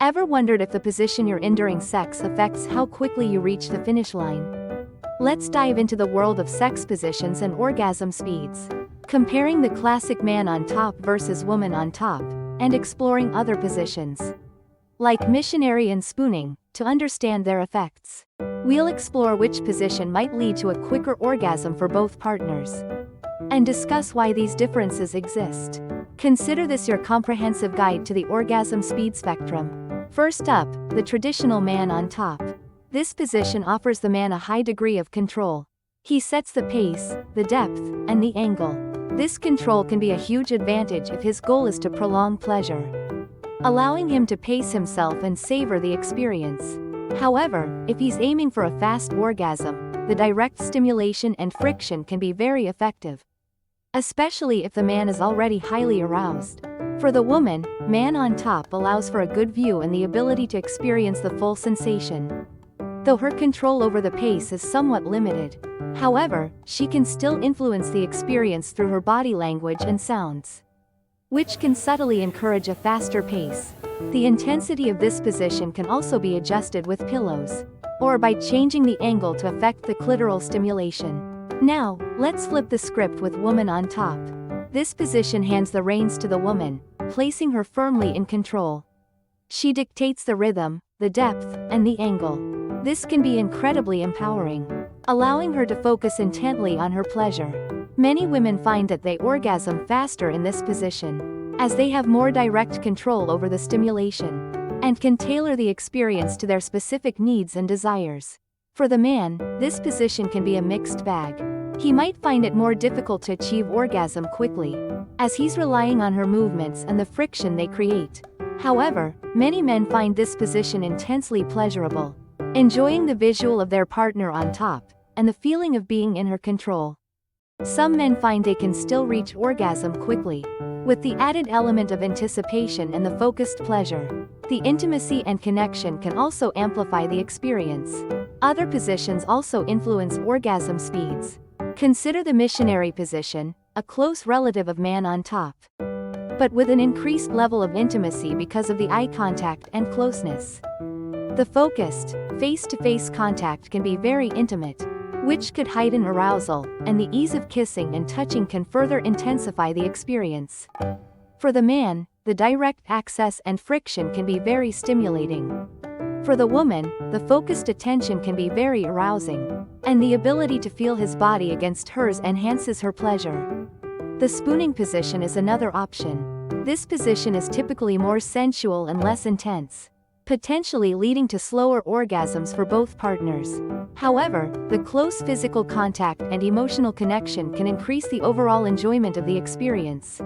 Ever wondered if the position you're in during sex affects how quickly you reach the finish line? Let's dive into the world of sex positions and orgasm speeds, comparing the classic man on top versus woman on top, and exploring other positions, like missionary and spooning, to understand their effects. We'll explore which position might lead to a quicker orgasm for both partners, and discuss why these differences exist. Consider this your comprehensive guide to the orgasm speed spectrum. First up, the traditional man on top. This position offers the man a high degree of control. He sets the pace, the depth, and the angle. This control can be a huge advantage if his goal is to prolong pleasure, allowing him to pace himself and savor the experience. However, if he's aiming for a fast orgasm, the direct stimulation and friction can be very effective, especially if the man is already highly aroused. For the woman, man on top allows for a good view and the ability to experience the full sensation, though her control over the pace is somewhat limited. However, she can still influence the experience through her body language and sounds, which can subtly encourage a faster pace. The intensity of this position can also be adjusted with pillows, or by changing the angle to affect the clitoral stimulation. Now, let's flip the script with woman on top. This position hands the reins to the woman, placing her firmly in control. She dictates the rhythm, the depth, and the angle. This can be incredibly empowering, allowing her to focus intently on her pleasure. Many women find that they orgasm faster in this position, as they have more direct control over the stimulation, and can tailor the experience to their specific needs and desires. For the man, this position can be a mixed bag. He might find it more difficult to achieve orgasm quickly, as he's relying on her movements and the friction they create. However, many men find this position intensely pleasurable, enjoying the visual of their partner on top, and the feeling of being in her control. Some men find they can still reach orgasm quickly, with the added element of anticipation and the focused pleasure. The intimacy and connection can also amplify the experience. Other positions also influence orgasm speeds. Consider the missionary position, a close relative of man on top, but with an increased level of intimacy because of the eye contact and closeness. The focused, face-to-face contact can be very intimate, which could heighten arousal, and the ease of kissing and touching can further intensify the experience. For the man, the direct access and friction can be very stimulating. For the woman, the focused attention can be very arousing, and the ability to feel his body against hers enhances her pleasure. The spooning position is another option. This position is typically more sensual and less intense, potentially leading to slower orgasms for both partners. However, the close physical contact and emotional connection can increase the overall enjoyment of the experience,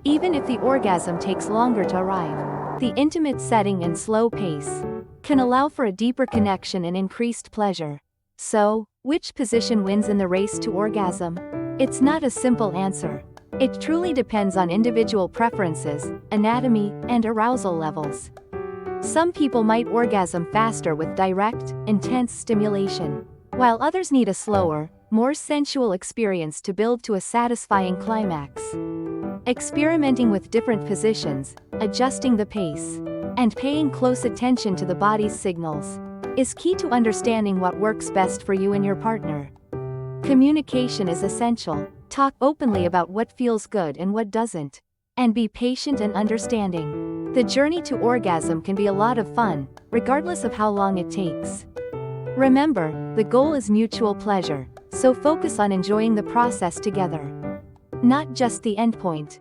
even if the orgasm takes longer to arrive. The intimate setting and slow pace can allow for a deeper connection and increased pleasure. So, which position wins in the race to orgasm? It's not a simple answer. It truly depends on individual preferences, anatomy, and arousal levels. Some people might orgasm faster with direct, intense stimulation, while others need a slower, more sensual experience to build to a satisfying climax. Experimenting with different positions, adjusting the pace, and paying close attention to the body's signals is key to understanding what works best for you and your partner. Communication is essential. Talk openly about what feels good and what doesn't, and be patient and understanding. The journey to orgasm can be a lot of fun, regardless of how long it takes. Remember, the goal is mutual pleasure, so focus on enjoying the process together, not just the endpoint.